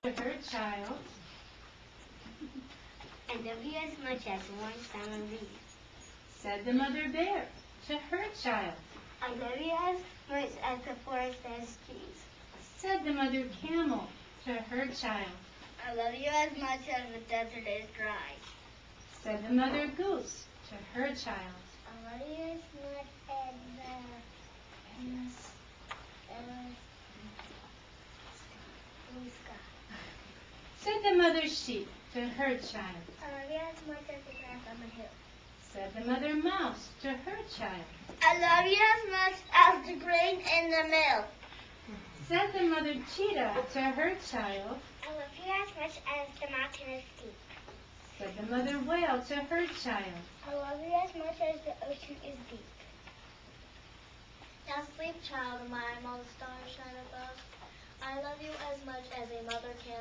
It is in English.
To her child. I love you as much as one summer breeze. Said the mother bear to her child. I love you as much as the forest has trees. Said the mother camel to her child. I love you as much as the desert is dry. Said the mother goose to her child. I love you as much as the blue sky. Said the mother sheep to her child. I love you as much as the grass on the hill. Said the mother mouse to her child. I love you as much as the grain in the mill. Said the mother cheetah to her child. I love you as much as the mountain is steep. Said the mother whale to her child. I love you as much as the ocean is deep. Now sleep, child of mine, while the stars shine above. I love you as much as a mother can.